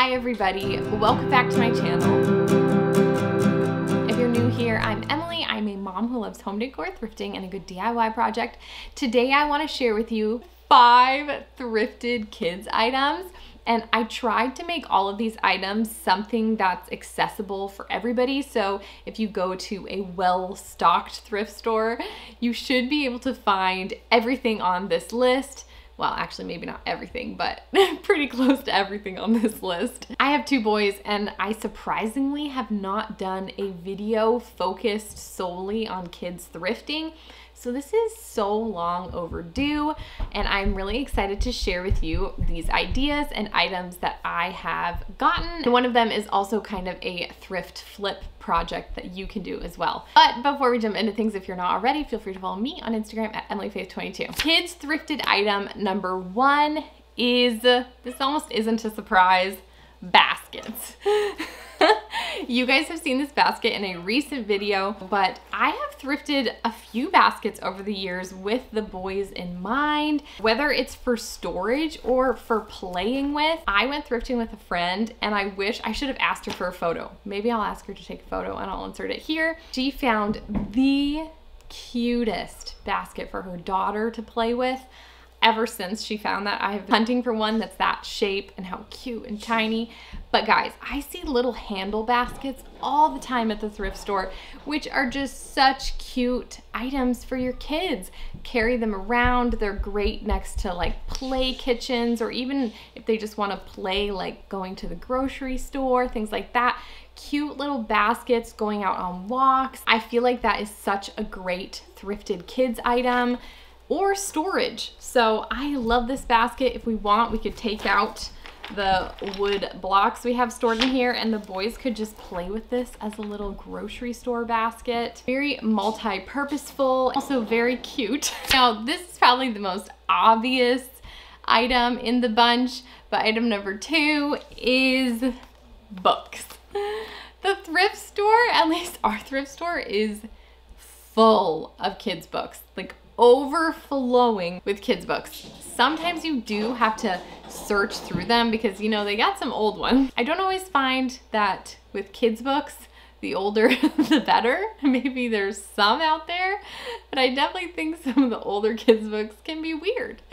Hi everybody, welcome back to my channel. If you're new here, I'm Emily. I'm a mom who loves home decor, thrifting, and a good DIY project. Today I want to share with you 5 thrifted kids items. And I tried to make all of these items something that's accessible for everybody. So if you go to a well-stocked thrift store, you should be able to find everything on this list. Well, actually maybe not everything, but pretty close to everything on this list. I have 2 boys and I surprisingly have not done a video focused solely on kids thrifting. So this is so long overdue, and I'm really excited to share with you these ideas and items that I have gotten. And one of them is also kind of a thrift flip project that you can do as well. But before we jump into things, if you're not already, feel free to follow me on Instagram at EmilyFaith22. Kids thrifted item number 1 is, this almost isn't a surprise, baskets. You guys have seen this basket in a recent video, but I have thrifted a few baskets over the years with the boys in mind, whether it's for storage or for playing with. I went thrifting with a friend and I wish I should have asked her for a photo. Maybe I'll ask her to take a photo and I'll insert it here. She found the cutest basket for her daughter to play with. Ever since she found that, I have been hunting for one that's that shape and how cute and tiny. But guys, I see little handle baskets all the time at the thrift store, which are just such cute items for your kids. Carry them around. They're great next to like play kitchens, or even if they just want to play like going to the grocery store, things like that. Cute little baskets going out on walks. I feel like that is such a great thrifted kids item. Or storage. So I love this basket. If we want, we could take out the wood blocks we have stored in here and the boys could just play with this as a little grocery store basket. Very multi-purposeful, also very cute. Now this is probably the most obvious item in the bunch, but item number 2 is books. The thrift store, at least our thrift store, is full of kids books. Like overflowing with kids books. Sometimes you do have to search through them because, you know, they got some old ones. I don't always find that with kids books, the older the better. Maybe there's some out there, but I definitely think some of the older kids books can be weird.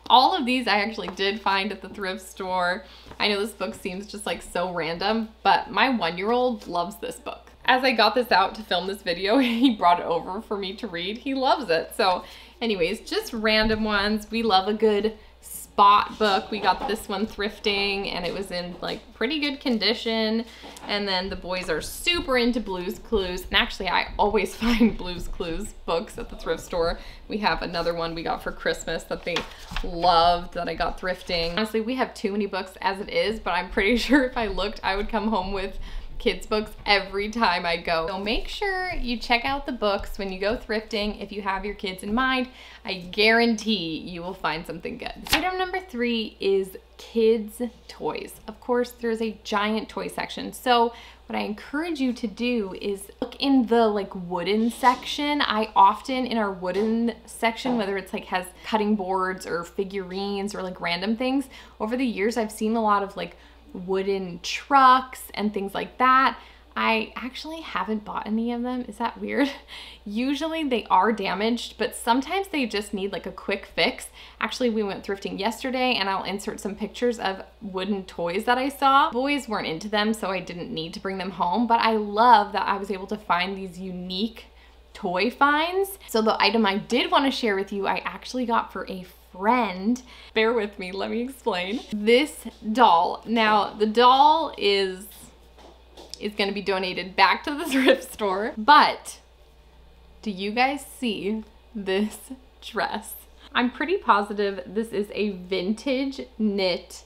All of these I actually did find at the thrift store. I know this book seems just like so random, but my 1-year-old loves this book. As I got this out to film this video, he brought it over for me to read. He loves it. So anyways, just random ones. We love a good spot book. We got this one thrifting and it was in like pretty good condition. And then the boys are super into Blue's Clues. And actually I always find Blue's Clues books at the thrift store. We have another one we got for Christmas that they loved that I got thrifting. Honestly, we have too many books as it is, but I'm pretty sure if I looked, I would come home with kids books every time I go. So make sure you check out the books when you go thrifting. If you have your kids in mind, I guarantee you will find something good. Item number 3 is kids toys. Of course, there's a giant toy section. So what I encourage you to do is look in the like wooden section. I often in our wooden section, whether it's like has cutting boards or figurines or like random things, over the years I've seen a lot of like wooden trucks and things like that. I actually haven't bought any of them. Is that weird? Usually they are damaged, but sometimes they just need like a quick fix. Actually, we went thrifting yesterday and I'll insert some pictures of wooden toys that I saw. Boys weren't into them, so I didn't need to bring them home, but I love that I was able to find these unique toy finds. So the item I did want to share with you, I actually got for a friend. Bear with me, let me explain. This doll. Now, the doll is going to be donated back to the thrift store, but do you guys see this dress? I'm pretty positive this is a vintage knit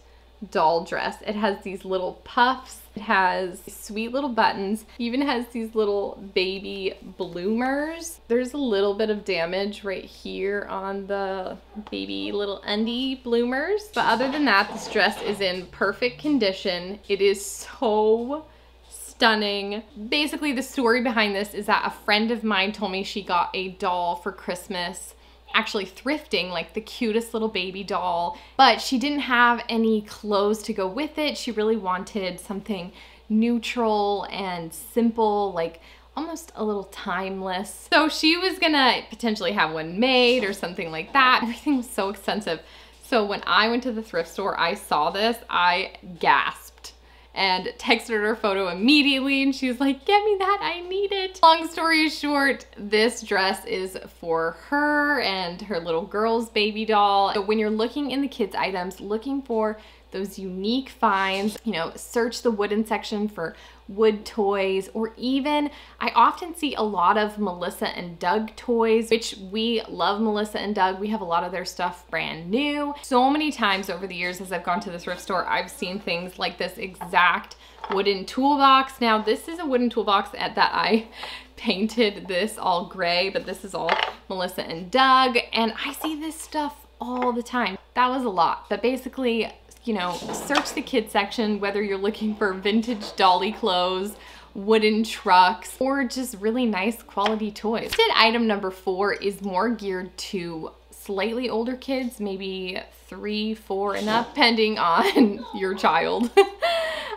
doll dress. It has these little puffs. It has sweet little buttons. It even has these little baby bloomers. There's a little bit of damage right here on the baby little undie bloomers. But other than that, this dress is in perfect condition. It is so stunning. Basically, the story behind this is that a friend of mine told me she got a doll for Christmas actually thrifting like the cutest little baby doll, but she didn't have any clothes to go with it. She really wanted something neutral and simple, like almost a little timeless. So she was gonna potentially have one made or something like that. Everything was so expensive. So when I went to the thrift store, I saw this, I gasped and texted her a photo immediately, and she was like, get me that, I need it. Long story short, this dress is for her and her little girl's baby doll. So when you're looking in the kids items, looking for those unique finds, you know, search the wooden section for wood toys, or even I often see a lot of Melissa and Doug toys, which we love Melissa and Doug. We have a lot of their stuff brand new. So many times over the years as I've gone to the thrift store, I've seen things like this exact wooden toolbox. Now this is a wooden toolbox that I painted this all gray, but this is all Melissa and Doug, and I see this stuff all the time. That was a lot, but basically, you know, search the kids section, whether you're looking for vintage dolly clothes, wooden trucks, or just really nice quality toys. Item number 4 is more geared to slightly older kids, maybe 3, 4 and up, depending on your child.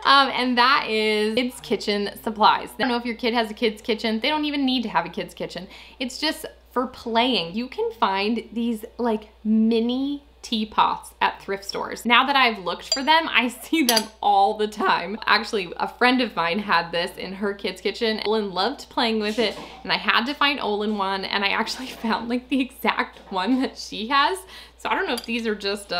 And that is kids' kitchen supplies. I don't know if your kid has a kid's kitchen. They don't even need to have a kid's kitchen. It's just for playing. You can find these like mini teapots at thrift stores. Now that I've looked for them, I see them all the time. Actually, a friend of mine had this in her kid's kitchen. Olin loved playing with it, and I had to find Olin one, and I actually found like the exact one that she has. So I don't know if these are just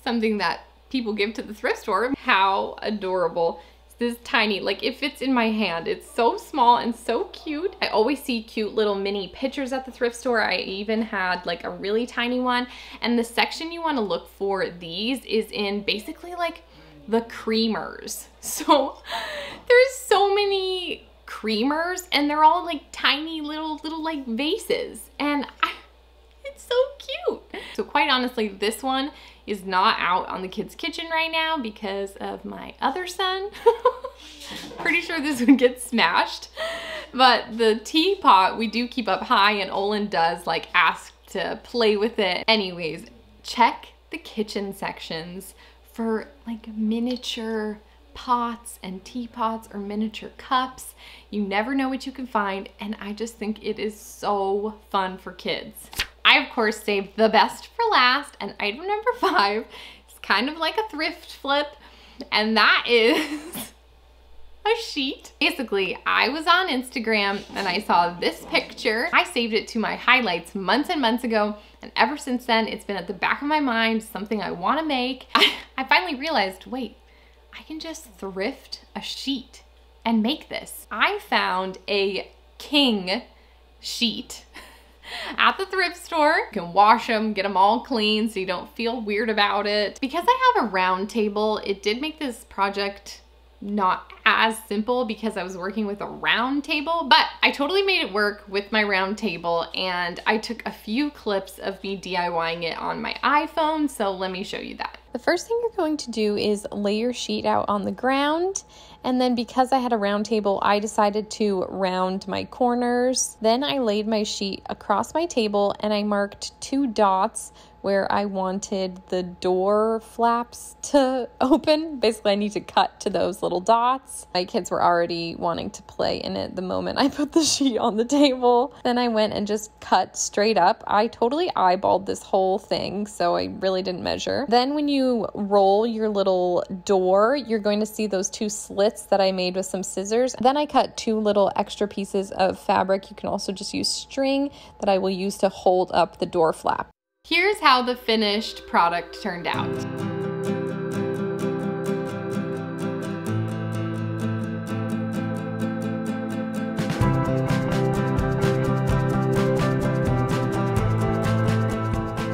something that people give to the thrift store. How adorable. This tiny, like it fits in my hand. It's so small and so cute. I always see cute little mini pictures at the thrift store. I even had like a really tiny one. And the section you want to look for these is in basically like the creamers. So there's so many creamers, and they're all like tiny little like vases, and it's so cute. So quite honestly, this one is not out on the kids' kitchen right now because of my other son. Pretty sure this would get smashed. But the teapot we do keep up high, and Olin does like ask to play with it. Anyways, check the kitchen sections for like miniature pots and teapots or miniature cups. You never know what you can find, and I just think it is so fun for kids. I, of course, saved the best for last, and item number 5 is kind of like a thrift flip, and that is a sheet. Basically, I was on Instagram and I saw this picture. I saved it to my highlights months and months ago, and ever since then, it's been at the back of my mind, something I want to make. I finally realized, wait, I can just thrift a sheet and make this. I found a king sheet at the thrift store. You can wash them, get them all clean so you don't feel weird about it. Because I have a round table, it did make this project not as simple because I was working with a round table, but I totally made it work with my round table, and I took a few clips of me DIYing it on my iPhone, so let me show you that. The first thing you're going to do is lay your sheet out on the ground, and then because I had a round table, I decided to round my corners. Then I laid my sheet across my table and I marked 2 dots where I wanted the door flaps to open. Basically, I need to cut to those little dots. My kids were already wanting to play in it the moment I put the sheet on the table. Then I went and just cut straight up. I totally eyeballed this whole thing, so I really didn't measure. Then when you roll your little door, you're going to see those 2 slits that I made with some scissors. Then I cut 2 little extra pieces of fabric. You can also just use string that I will use to hold up the door flap. Here's how the finished product turned out.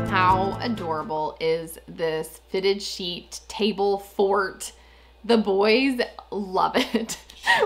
How adorable is this fitted sheet table fort? The boys love it.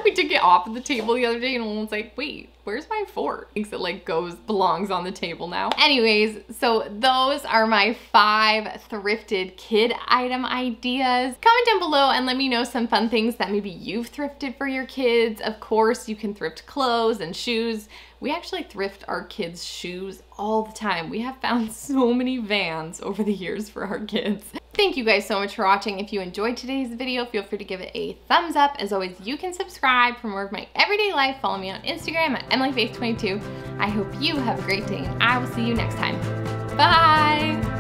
We took it off of the table the other day and Olin's like, wait, where's my fork? Thinks it like belongs on the table now. Anyways, so those are my 5 thrifted kid item ideas. Comment down below and let me know some fun things that maybe you've thrifted for your kids. Of course, you can thrift clothes and shoes. We actually thrift our kids' shoes all the time. We have found so many Vans over the years for our kids. Thank you guys so much for watching. If you enjoyed today's video, feel free to give it a thumbs up. As always, you can subscribe for more of my everyday life. Follow me on Instagram at EmilyFaith22. I hope you have a great day, and I will see you next time. Bye!